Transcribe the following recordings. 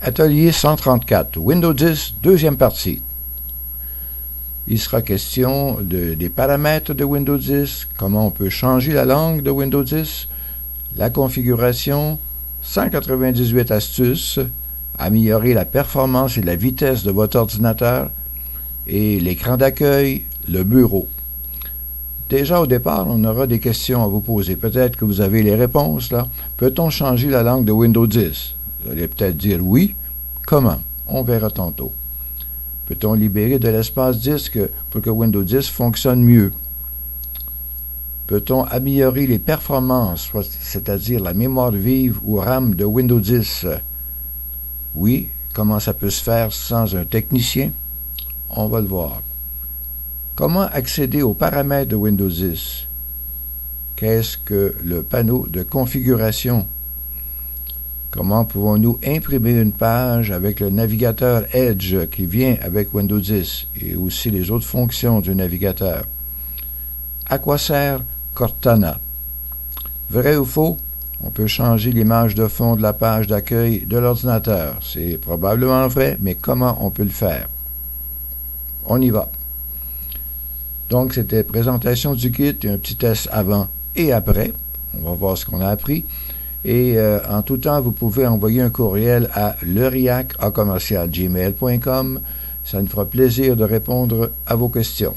Atelier 134, Windows 10, deuxième partie. Il sera question des paramètres de Windows 10, comment on peut changer la langue de Windows 10, la configuration, 198 astuces, améliorer la performance et la vitesse de votre ordinateur, et l'écran d'accueil, le bureau. Déjà au départ, on aura des questions à vous poser. Peut-être que vous avez les réponses là. Peut-on changer la langue de Windows 10? Vous allez peut-être dire oui. Comment? On verra tantôt. Peut-on libérer de l'espace disque pour que Windows 10 fonctionne mieux? Peut-on améliorer les performances, c'est-à-dire la mémoire vive ou RAM de Windows 10? Oui. Comment ça peut se faire sans un technicien? On va le voir. Comment accéder aux paramètres de Windows 10? Qu'est-ce que le panneau de configuration? Comment pouvons-nous imprimer une page avec le navigateur Edge qui vient avec Windows 10 et aussi les autres fonctions du navigateur? À quoi sert Cortana? Vrai ou faux? On peut changer l'image de fond de la page d'accueil de l'ordinateur. C'est probablement vrai, mais comment on peut le faire? On y va. Donc, c'était présentation du kit, un petit test avant et après. On va voir ce qu'on a appris. Et en tout temps, vous pouvez envoyer un courriel à leriac@gmail.com. Ça nous fera plaisir de répondre à vos questions.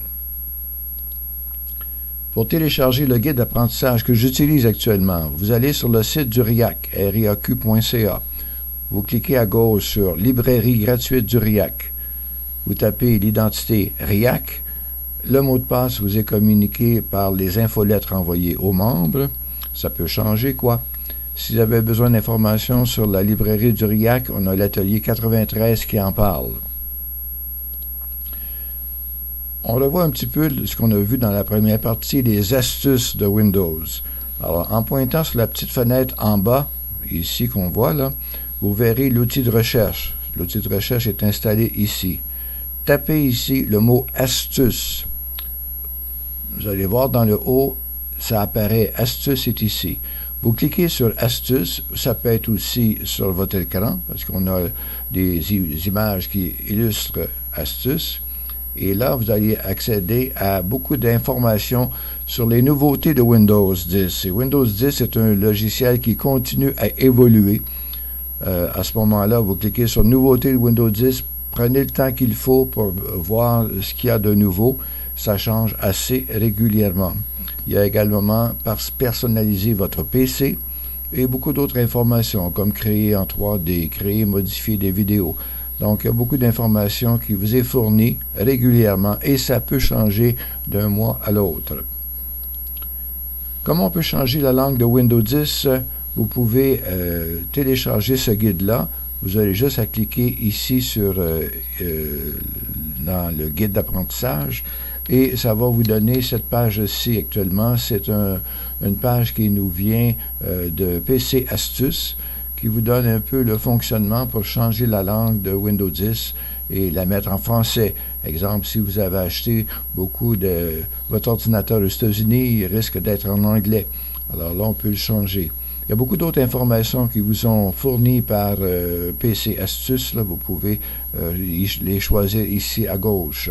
Pour télécharger le guide d'apprentissage que j'utilise actuellement, vous allez sur le site du RIAC, riaq.ca. Vous cliquez à gauche sur « Librairie gratuite du RIAC ». Vous tapez l'identité RIAC. Le mot de passe vous est communiqué par les infolettres envoyées aux membres. Ça peut changer, quoi. Si vous avez besoin d'informations sur la librairie du RIAC, on a l'atelier 93 qui en parle. On revoit un petit peu ce qu'on a vu dans la première partie, les astuces de Windows. Alors, en pointant sur la petite fenêtre en bas, ici qu'on voit là, vous verrez l'outil de recherche. L'outil de recherche est installé ici. Tapez ici le mot « astuce ». Vous allez voir dans le haut, ça apparaît « Astuce » est ici. Vous cliquez sur « Astuce », ça peut être aussi sur votre écran, parce qu'on a des images qui illustrent « Astuce ». Et là, vous allez accéder à beaucoup d'informations sur les nouveautés de Windows 10. Et Windows 10 est un logiciel qui continue à évoluer. À ce moment-là, vous cliquez sur « Nouveautés de Windows 10 ». Prenez le temps qu'il faut pour voir ce qu'il y a de nouveau. Ça change assez régulièrement. Il y a également personnaliser votre PC et beaucoup d'autres informations, comme créer en 3D, créer, modifier des vidéos. Donc, il y a beaucoup d'informations qui vous est fournies régulièrement et ça peut changer d'un mois à l'autre. Comment on peut changer la langue de Windows 10? Vous pouvez télécharger ce guide-là. Vous avez juste à cliquer ici sur dans le guide d'apprentissage et ça va vous donner cette page-ci actuellement. C'est une page qui nous vient de PC Astuces qui vous donne un peu le fonctionnement pour changer la langue de Windows 10 et la mettre en français. Exemple, si vous avez acheté beaucoup de votre ordinateur aux États-Unis, il risque d'être en anglais. Alors là, on peut le changer. Il y a beaucoup d'autres informations qui vous sont fournies par PC Astuces. Là, vous pouvez les choisir ici à gauche.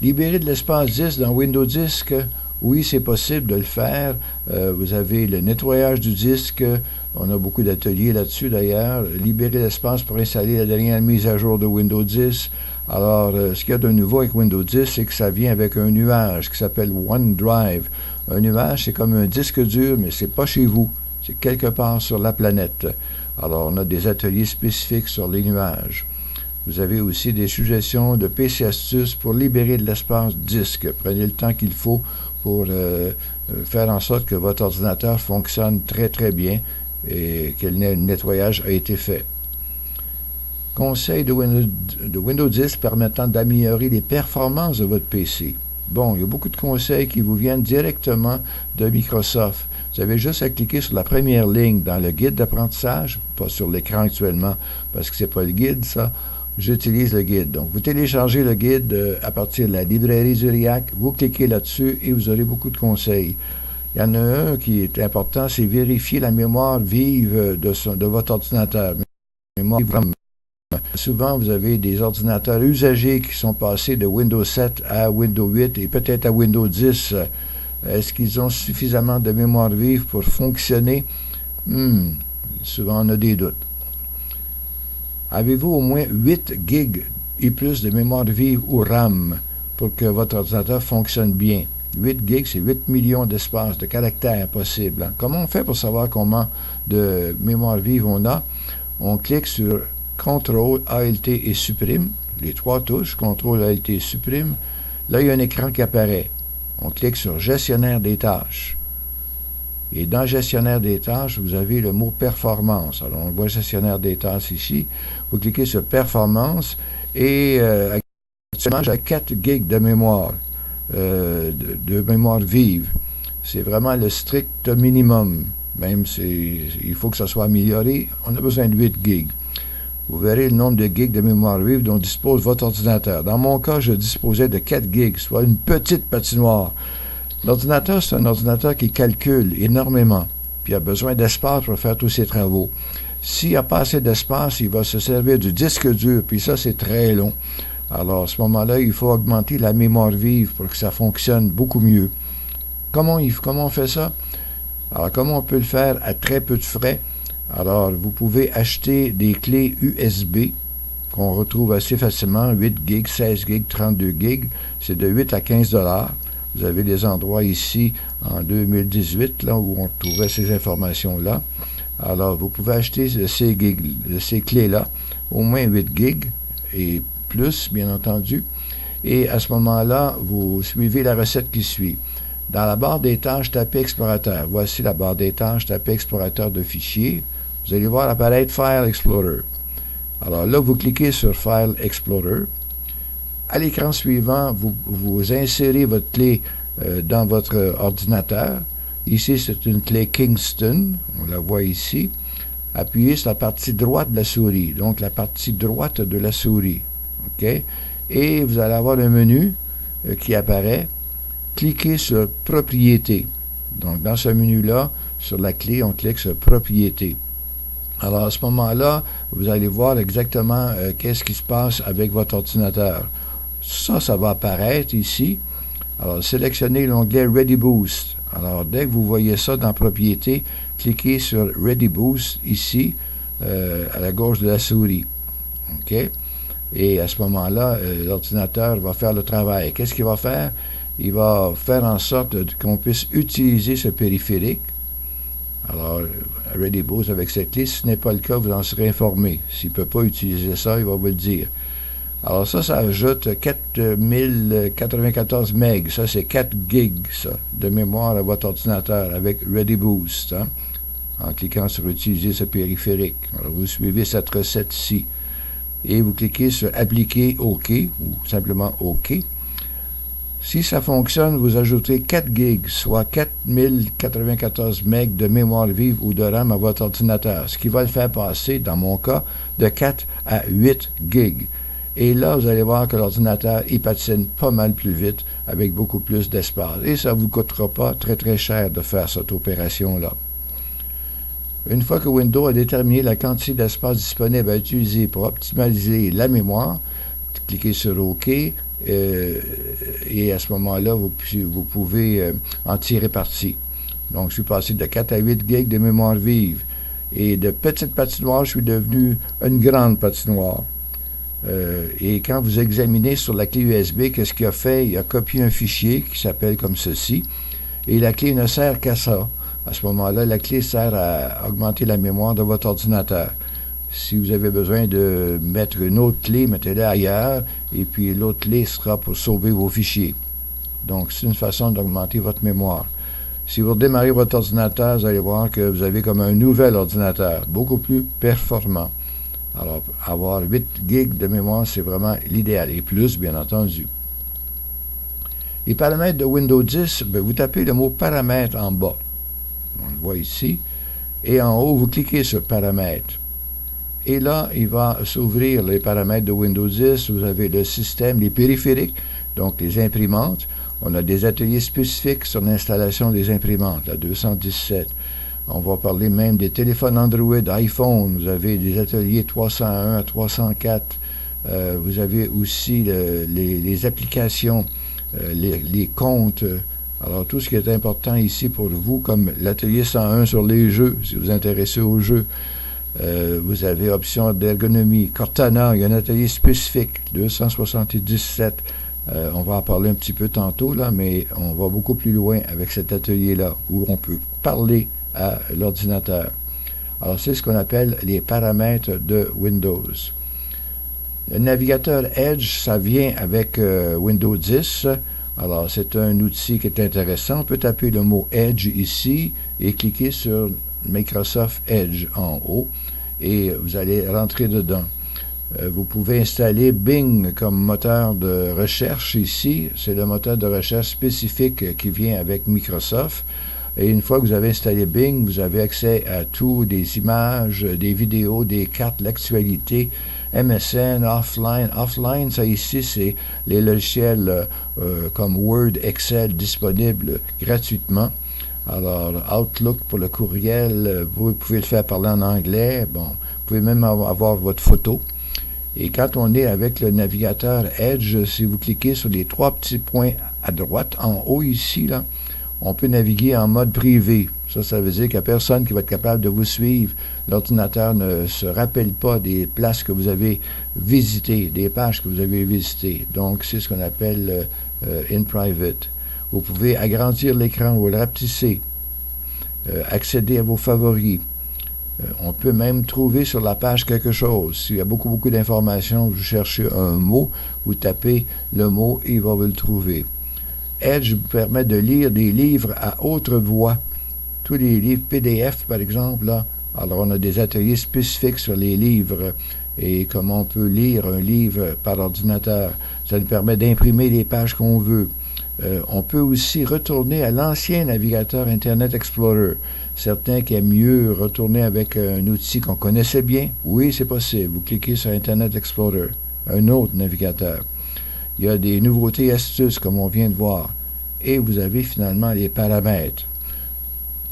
Libérer de l'espace disque dans Windows Disque, oui, c'est possible de le faire. Vous avez le nettoyage du disque. On a beaucoup d'ateliers là-dessus d'ailleurs. Libérer l'espace pour installer la dernière mise à jour de Windows 10. Alors, ce qu'il y a de nouveau avec Windows 10, c'est que ça vient avec un nuage qui s'appelle OneDrive. Un nuage, c'est comme un disque dur, mais c'est pas chez vous. C'est quelque part sur la planète. Alors, on a des ateliers spécifiques sur les nuages. Vous avez aussi des suggestions de PC Astuces pour libérer de l'espace disque. Prenez le temps qu'il faut pour faire en sorte que votre ordinateur fonctionne très, très bien et que le nettoyage a été fait. Conseils de Windows 10 permettant d'améliorer les performances de votre PC. Bon, il y a beaucoup de conseils qui vous viennent directement de Microsoft. Vous avez juste à cliquer sur la première ligne dans le guide d'apprentissage, pas sur l'écran actuellement, parce que c'est pas le guide, ça. J'utilise le guide. Donc, vous téléchargez le guide à partir de la librairie du RIAC, vous cliquez là-dessus et vous aurez beaucoup de conseils. Il y en a un qui est important, c'est vérifier la mémoire vive de votre ordinateur. Mémoire vive RAM. Souvent, vous avez des ordinateurs usagés qui sont passés de Windows 7 à Windows 8 et peut-être à Windows 10. Est-ce qu'ils ont suffisamment de mémoire vive pour fonctionner? Souvent, on a des doutes. Avez-vous au moins 8 gigs et plus de mémoire vive ou RAM pour que votre ordinateur fonctionne bien? 8 gigs, c'est 8 millions d'espaces, de caractères possibles. Hein? Comment on fait pour savoir combien de mémoire vive on a? On clique sur CTRL, ALT et supprime, les trois touches, CTRL, ALT et supprime. Là, il y a un écran qui apparaît. On clique sur Gestionnaire des tâches. Et dans Gestionnaire des tâches, vous avez le mot Performance. Alors, on voit Gestionnaire des tâches ici. Vous cliquez sur Performance et actuellement, j'ai 4 gigs de mémoire. De mémoire vive. C'est vraiment le strict minimum. Même il faut que ça soit amélioré, on a besoin de 8 gigs. Vous verrez le nombre de gigs de mémoire vive dont dispose votre ordinateur. Dans mon cas, je disposais de 4 gigs, soit une petite patinoire. L'ordinateur, c'est un ordinateur qui calcule énormément, puis il a besoin d'espace pour faire tous ses travaux. S'il n'y a pas assez d'espace, il va se servir du disque dur, puis ça, c'est très long. Alors, à ce moment-là, il faut augmenter la mémoire vive pour que ça fonctionne beaucoup mieux. Comment on fait ça? Alors, comment on peut le faire à très peu de frais? Alors, vous pouvez acheter des clés USB qu'on retrouve assez facilement, 8 gigs, 16 gigs, 32 gigs. C'est de 8 à 15 $. Vous avez des endroits ici, en 2018, là, où on trouvait ces informations-là. Alors, vous pouvez acheter ces clés-là, au moins 8 gigs, et plus, bien entendu. Et à ce moment-là, vous suivez la recette qui suit. Dans la barre des tâches, tapez Explorateur. Voici la barre des tâches, tapez Explorateur de fichiers. Vous allez voir apparaître File Explorer. Alors là, vous cliquez sur File Explorer. À l'écran suivant, vous insérez votre clé dans votre ordinateur. Ici, c'est une clé Kingston. On la voit ici. Appuyez sur la partie droite de la souris. Donc, la partie droite de la souris. OK? Et vous allez avoir un menu qui apparaît. Cliquez sur Propriétés. Donc, dans ce menu-là, sur la clé, on clique sur Propriétés. Alors, à ce moment-là, vous allez voir exactement qu'est-ce qui se passe avec votre ordinateur. Ça va apparaître ici. Alors, sélectionnez l'onglet Ready Boost. Alors, dès que vous voyez ça dans Propriétés, cliquez sur Ready Boost ici, à la gauche de la souris. OK? Et à ce moment-là, l'ordinateur va faire le travail. Qu'est-ce qu'il va faire? Il va faire en sorte qu'on puisse utiliser ce périphérique. Alors, Ready Boost avec cette clé, si ce n'est pas le cas, vous en serez informé. S'il ne peut pas utiliser ça, il va vous le dire. Alors ça ajoute 4094 MB. Ça, c'est 4 gigs ça, de mémoire à votre ordinateur avec Ready Boost. Hein, en cliquant sur Utiliser ce périphérique. Alors, vous suivez cette recette-ci. Et vous cliquez sur Appliquer OK ou simplement OK. Si ça fonctionne, vous ajoutez 4 gigs, soit 4094 MB de mémoire vive ou de RAM à votre ordinateur, ce qui va le faire passer, dans mon cas, de 4 à 8 gigs. Et là, vous allez voir que l'ordinateur, il patine pas mal plus vite, avec beaucoup plus d'espace. Et ça ne vous coûtera pas très très cher de faire cette opération-là. Une fois que Windows a déterminé la quantité d'espace disponible à utiliser pour optimaliser la mémoire, cliquez sur OK, et à ce moment-là, vous pouvez en tirer parti. Donc, je suis passé de 4 à 8 gigs de mémoire vive. Et de petite patinoire, je suis devenu une grande patinoire. Et quand vous examinez sur la clé USB, qu'est-ce qu'il a fait? Il a copié un fichier qui s'appelle comme ceci. Et la clé ne sert qu'à ça. À ce moment-là, la clé sert à augmenter la mémoire de votre ordinateur. Si vous avez besoin de mettre une autre clé, mettez-la ailleurs, et puis l'autre clé sera pour sauver vos fichiers. Donc, c'est une façon d'augmenter votre mémoire. Si vous redémarrez votre ordinateur, vous allez voir que vous avez comme un nouvel ordinateur, beaucoup plus performant. Alors, avoir 8 gigs de mémoire, c'est vraiment l'idéal, et plus, bien entendu. Les paramètres de Windows 10, vous tapez le mot paramètres en bas. On le voit ici. Et en haut, vous cliquez sur paramètres. Et là, il va s'ouvrir les paramètres de Windows 10. Vous avez le système, les périphériques, donc les imprimantes. On a des ateliers spécifiques sur l'installation des imprimantes, la 217. On va parler même des téléphones Android, iPhone. Vous avez des ateliers 301 à 304. Vous avez aussi les applications, les comptes. Alors, tout ce qui est important ici pour vous, comme l'atelier 101 sur les jeux, si vous vous intéressez aux jeux. Vous avez option d'ergonomie. Cortana, il y a un atelier spécifique, 277. On va en parler un petit peu tantôt, là, mais on va beaucoup plus loin avec cet atelier-là, où on peut parler à l'ordinateur. Alors, c'est ce qu'on appelle les paramètres de Windows. Le navigateur Edge, ça vient avec Windows 10. Alors, c'est un outil qui est intéressant. On peut taper le mot Edge ici et cliquer sur Microsoft Edge en haut et vous allez rentrer dedans. Vous pouvez installer Bing comme moteur de recherche ici. C'est le moteur de recherche spécifique qui vient avec Microsoft. Et une fois que vous avez installé Bing, vous avez accès à tout, des images, des vidéos, des cartes, l'actualité, MSN, Offline. Offline, ça ici, c'est les logiciels comme Word, Excel disponibles gratuitement. Alors, Outlook pour le courriel, vous pouvez le faire parler en anglais. Bon, vous pouvez même avoir votre photo. Et quand on est avec le navigateur Edge, si vous cliquez sur les 3 petits points à droite, en haut ici, là, on peut naviguer en mode privé. Ça veut dire qu'il n'y a personne qui va être capable de vous suivre. L'ordinateur ne se rappelle pas des places que vous avez visitées, des pages que vous avez visitées. Donc, c'est ce qu'on appelle in private. Vous pouvez agrandir l'écran ou le rapetisser, accéder à vos favoris. On peut même trouver sur la page quelque chose. S'il y a beaucoup d'informations, vous cherchez un mot, vous tapez le mot et il va vous le trouver. Edge vous permet de lire des livres à haute voix. Tous les livres PDF, par exemple, là. Alors, on a des ateliers spécifiques sur les livres et comment on peut lire un livre par ordinateur. Ça nous permet d'imprimer les pages qu'on veut. On peut aussi retourner à l'ancien navigateur Internet Explorer. Certains qui aiment mieux retourner avec un outil qu'on connaissait bien. Oui, c'est possible. Vous cliquez sur Internet Explorer, un autre navigateur. Il y a des nouveautés et astuces, comme on vient de voir. Et vous avez finalement les paramètres.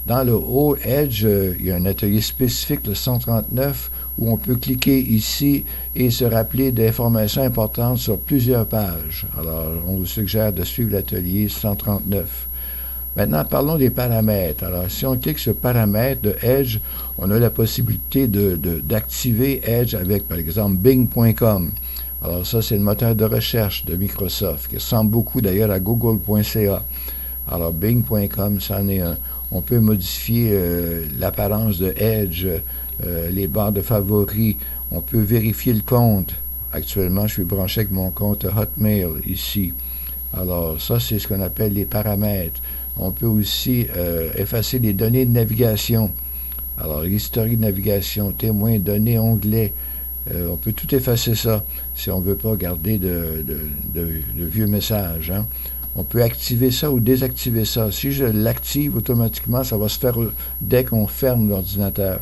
Dans le haut Edge, il y a un atelier spécifique, le 139, où on peut cliquer ici et se rappeler d'informations importantes sur plusieurs pages. Alors, on vous suggère de suivre l'atelier 139. Maintenant, parlons des paramètres. Alors, si on clique sur paramètres de Edge, on a la possibilité d'activer Edge avec, par exemple, Bing.com. Alors, ça, c'est le moteur de recherche de Microsoft, qui ressemble beaucoup d'ailleurs à Google.ca. Alors, Bing.com, c'en est un. On peut modifier l'apparence de Edge, les barres de favoris. On peut vérifier le compte. Actuellement, je suis branché avec mon compte Hotmail ici. Alors, ça, c'est ce qu'on appelle les paramètres. On peut aussi effacer les données de navigation. Alors, historique de navigation, témoins, données, onglets. On peut tout effacer ça si on ne veut pas garder de vieux messages. Hein. On peut activer ça ou désactiver ça. Si je l'active automatiquement, ça va se faire dès qu'on ferme l'ordinateur.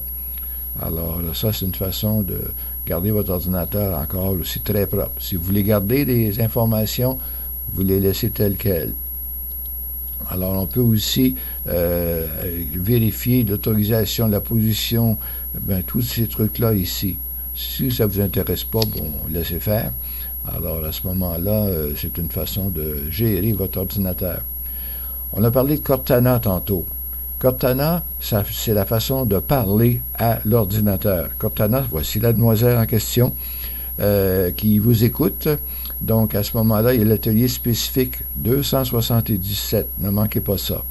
Alors, ça, c'est une façon de garder votre ordinateur encore aussi très propre. Si vous voulez garder des informations, vous les laissez telles quelles. Alors, on peut aussi vérifier l'autorisation, la position, tous ces trucs-là ici. Si ça ne vous intéresse pas, bon, laissez faire. Alors, à ce moment-là, c'est une façon de gérer votre ordinateur. On a parlé de Cortana tantôt. Cortana, c'est la façon de parler à l'ordinateur. Cortana, voici la demoiselle en question qui vous écoute. Donc, à ce moment-là, il y a l'atelier spécifique 277. Ne manquez pas ça.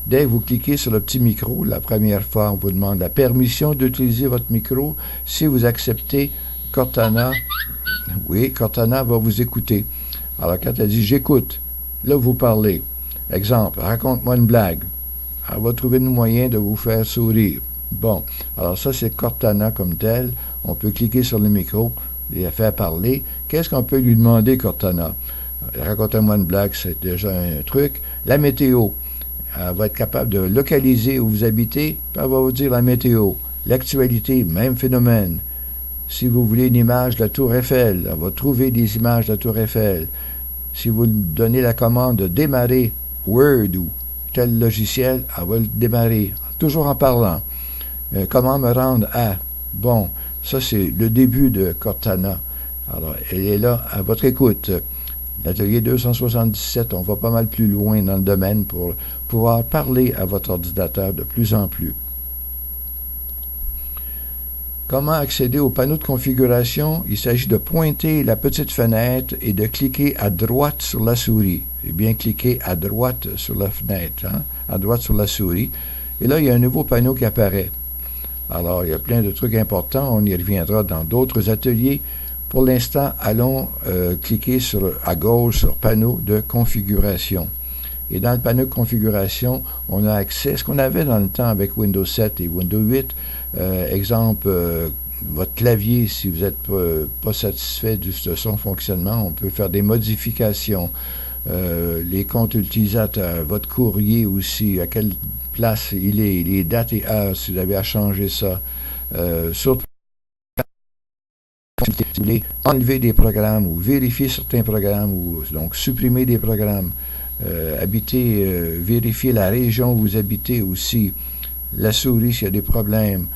Dès que vous cliquez sur le petit micro, la première fois, on vous demande la permission d'utiliser votre micro. Si vous acceptez Cortana, oui, Cortana va vous écouter. Alors, quand elle dit « j'écoute », là, vous parlez. Exemple, « raconte-moi une blague ». Elle va trouver un moyen de vous faire sourire. Bon, alors ça, c'est Cortana comme tel. On peut cliquer sur le micro et la faire parler. Qu'est-ce qu'on peut lui demander, Cortana? Racontez-moi une blague, c'est déjà un truc. La météo. Elle va être capable de localiser où vous habitez, puis elle va vous dire la météo. L'actualité, même phénomène. Si vous voulez une image de la Tour Eiffel, elle va trouver des images de la Tour Eiffel. Si vous donnez la commande de démarrer Word ou tel logiciel, elle va le démarrer, toujours en parlant. Comment me rendre à? Bon, ça c'est le début de Cortana. Alors, elle est là à votre écoute. L'atelier 277, on va pas mal plus loin dans le domaine pour pouvoir parler à votre ordinateur de plus en plus. Comment accéder au panneau de configuration? Il s'agit de pointer la petite fenêtre et de cliquer à droite sur la souris. C'est bien cliquer à droite sur la fenêtre, hein? À droite sur la souris. Et là, il y a un nouveau panneau qui apparaît. Alors, il y a plein de trucs importants. On y reviendra dans d'autres ateliers. Pour l'instant, allons cliquer à gauche sur panneau de configuration. Et dans le panneau de configuration, on a accès à ce qu'on avait dans le temps avec Windows 7 et Windows 8. Exemple, votre clavier, si vous n'êtes pas satisfait de son fonctionnement, on peut faire des modifications. Les comptes utilisateurs, votre courrier aussi, à quelle place il est, les dates et heures, si vous avez à changer ça. Surtout, si vous voulez enlever des programmes ou vérifier certains programmes ou donc supprimer des programmes. Vérifier la région où vous habitez aussi, la souris s'il y a des problèmes.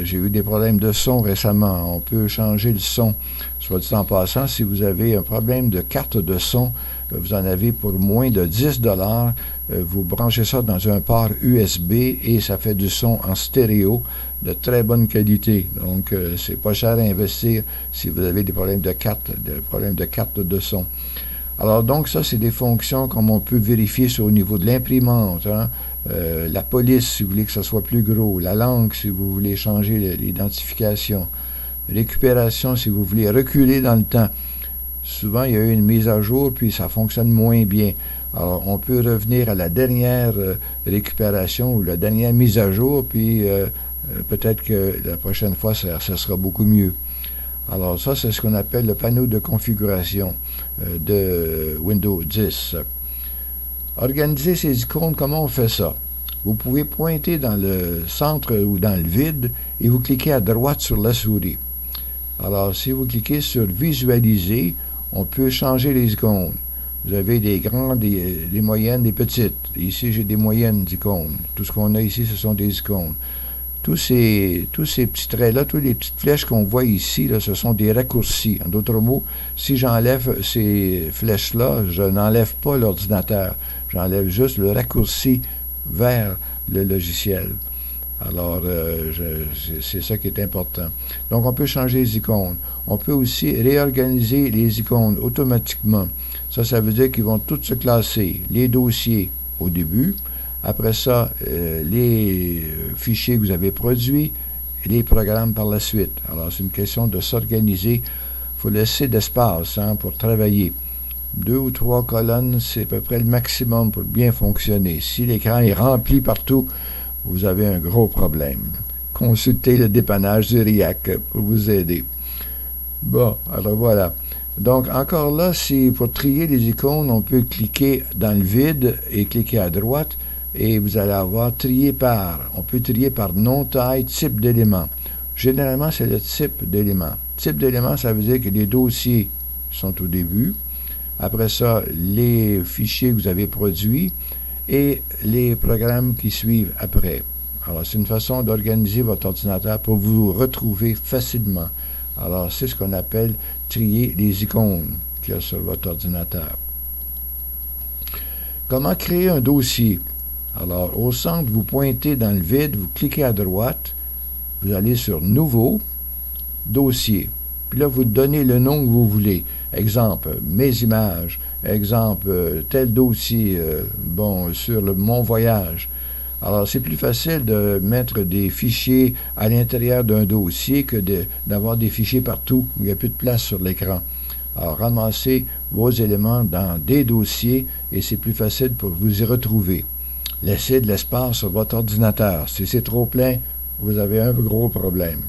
J'ai eu des problèmes de son récemment, on peut changer le son. Soit dit en passant, si vous avez un problème de carte de son, vous en avez pour moins de 10$, vous branchez ça dans un port USB et ça fait du son en stéréo de très bonne qualité. Donc, c'est pas cher à investir si vous avez des problèmes de carte de son. Alors donc ça, c'est des fonctions comme on peut vérifier au niveau de l'imprimante, hein? La police si vous voulez que ça soit plus gros, la langue si vous voulez changer l'identification, récupération si vous voulez reculer dans le temps. Souvent, il y a eu une mise à jour, puis ça fonctionne moins bien. Alors, on peut revenir à la dernière récupération ou la dernière mise à jour, puis peut-être que la prochaine fois, ça sera beaucoup mieux. Alors ça, c'est ce qu'on appelle le panneau de configuration de Windows 10. Organiser ces icônes, comment on fait ça? Vous pouvez pointer dans le centre ou dans le vide et vous cliquez à droite sur la souris. Alors, si vous cliquez sur Visualiser, on peut changer les icônes. Vous avez des grandes, des moyennes, des petites. Ici, j'ai des moyennes icônes. Tout ce qu'on a ici, ce sont des icônes. Tous ces petits traits-là, toutes les petites flèches qu'on voit ici, là, ce sont des raccourcis. En d'autres mots, si j'enlève ces flèches-là, je n'enlève pas l'ordinateur. J'enlève juste le raccourci vers le logiciel. Alors, c'est ça qui est important. Donc, on peut changer les icônes. On peut aussi réorganiser les icônes automatiquement. Ça veut dire qu'ils vont tous se classer. Les dossiers au début. Après ça, les fichiers que vous avez produits et les programmes par la suite. Alors, c'est une question de s'organiser. Il faut laisser d'espace pour travailler. 2 ou 3 colonnes, c'est à peu près le maximum pour bien fonctionner. Si l'écran est rempli partout, vous avez un gros problème. Consultez le dépannage du RIAC pour vous aider. Bon, alors voilà. Donc, encore là, pour trier les icônes, on peut cliquer dans le vide et cliquer à droite. Et vous allez avoir trié par. On peut trier par nom, taille, type d'élément. Généralement, c'est le type d'élément. Type d'élément, ça veut dire que les dossiers sont au début. Après ça, les fichiers que vous avez produits et les programmes qui suivent après. Alors, c'est une façon d'organiser votre ordinateur pour vous retrouver facilement. Alors, c'est ce qu'on appelle trier les icônes qu'il y a sur votre ordinateur. Comment créer un dossier? Alors, au centre, vous pointez dans le vide, vous cliquez à droite, vous allez sur Nouveau, Dossier. Puis là, vous donnez le nom que vous voulez. Exemple, mes images. Exemple, tel dossier, sur mon voyage. Alors, c'est plus facile de mettre des fichiers à l'intérieur d'un dossier que d'avoir des fichiers partout où il n'y a plus de place sur l'écran. Alors, ramassez vos éléments dans des dossiers et c'est plus facile pour vous y retrouver. Laissez de l'espace sur votre ordinateur. Si c'est trop plein, vous avez un gros problème.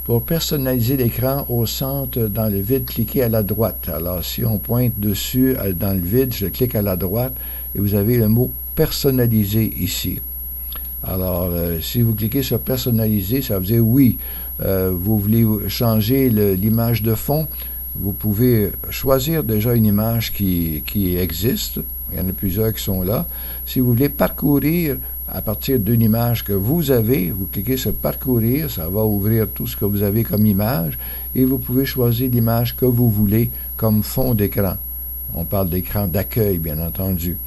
Pour personnaliser l'écran au centre, dans le vide, cliquez à la droite. Alors, si on pointe dessus, dans le vide, je clique à la droite et vous avez le mot « Personnaliser » ici. Alors, si vous cliquez sur « Personnaliser », ça veut dire oui, vous voulez changer l'image de fond. vous pouvez choisir déjà une image qui existe. Il y en a plusieurs qui sont là. Si vous voulez parcourir à partir d'une image que vous avez, vous cliquez sur parcourir, ça va ouvrir tout ce que vous avez comme image et vous pouvez choisir l'image que vous voulez comme fond d'écran. On parle d'écran d'accueil, bien entendu.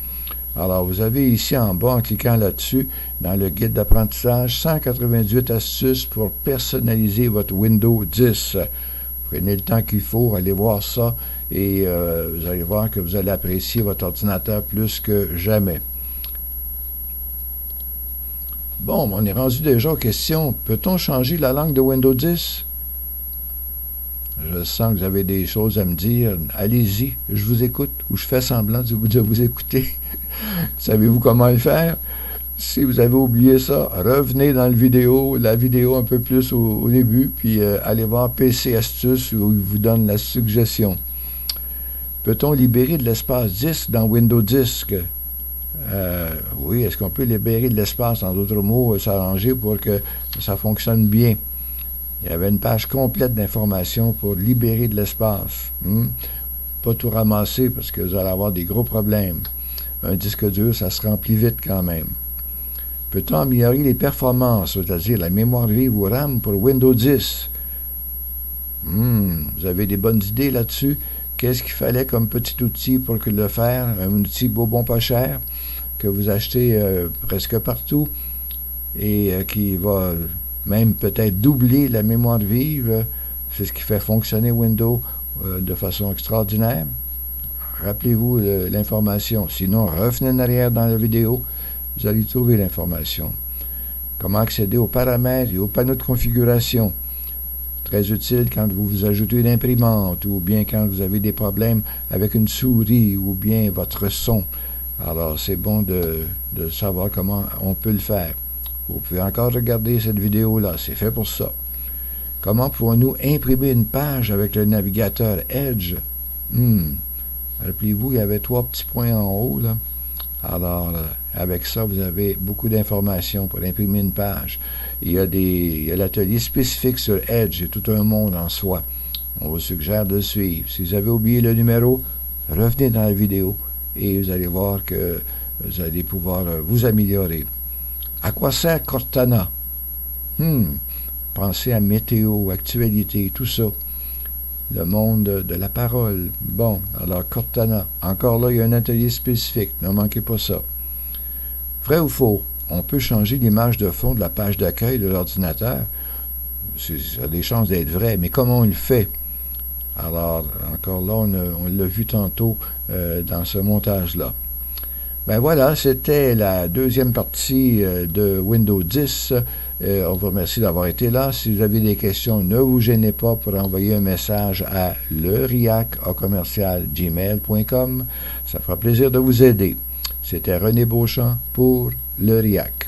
Alors, vous avez ici en bas, en cliquant là-dessus, dans le guide d'apprentissage, 198 astuces pour personnaliser votre Windows 10. Prenez le temps qu'il faut, allez voir ça et vous allez voir que vous allez apprécier votre ordinateur plus que jamais. Bon, on est rendu déjà aux questions. Peut-on changer la langue de Windows 10? Je sens que vous avez des choses à me dire. Allez-y, je vous écoute ou je fais semblant de vous écouter. Savez-vous comment le faire? Si vous avez oublié ça, revenez dans la vidéo un peu plus au début, puis allez voir PC Astuces où il vous donne la suggestion. Peut-on libérer de l'espace disque dans Windows Disque? Oui, est-ce qu'on peut libérer de l'espace, en d'autres mots, s'arranger pour que ça fonctionne bien? Il y avait une page complète d'informations pour libérer de l'espace. Pas tout ramasser parce que vous allez avoir des gros problèmes. Un disque dur, ça se remplit vite quand même. Peut-on améliorer les performances, c'est-à-dire la mémoire vive ou RAM pour Windows 10? Vous avez des bonnes idées là-dessus? Qu'est-ce qu'il fallait comme petit outil pour le faire? Un outil beau, bon, pas cher, que vous achetez presque partout et qui va même peut-être doubler la mémoire vive. C'est ce qui fait fonctionner Windows de façon extraordinaire. Rappelez-vous l'information. Sinon, revenez en arrière dans la vidéo. Vous allez trouver l'information. Comment accéder aux paramètres et aux panneaux de configuration. Très utile quand vous ajoutez une imprimante ou bien quand vous avez des problèmes avec une souris ou bien votre son. Alors, c'est bon de savoir comment on peut le faire. Vous pouvez encore regarder cette vidéo-là, c'est fait pour ça. Comment pouvons-nous imprimer une page avec le navigateur Edge? Rappelez-vous, il y avait 3 petits points en haut, là. Alors, avec ça, vous avez beaucoup d'informations pour imprimer une page. Il y a l'atelier spécifique sur Edge, c'est tout un monde en soi. On vous suggère de le suivre. Si vous avez oublié le numéro, revenez dans la vidéo et vous allez voir que vous allez pouvoir vous améliorer. À quoi sert Cortana? Pensez à météo, actualité, tout ça. Le monde de la parole. Bon, alors Cortana. Encore là, il y a un atelier spécifique. Ne manquez pas ça. Vrai ou faux? On peut changer l'image de fond de la page d'accueil de l'ordinateur. Ça a des chances d'être vrai, mais comment on le fait? Alors, encore là, on l'a vu tantôt dans ce montage-là. Ben voilà, c'était la deuxième partie de Windows 10. On vous remercie d'avoir été là. Si vous avez des questions, ne vous gênez pas pour envoyer un message à leriac@gmail.com. Ça fera plaisir de vous aider. C'était René Beauchamp pour Le RIAC.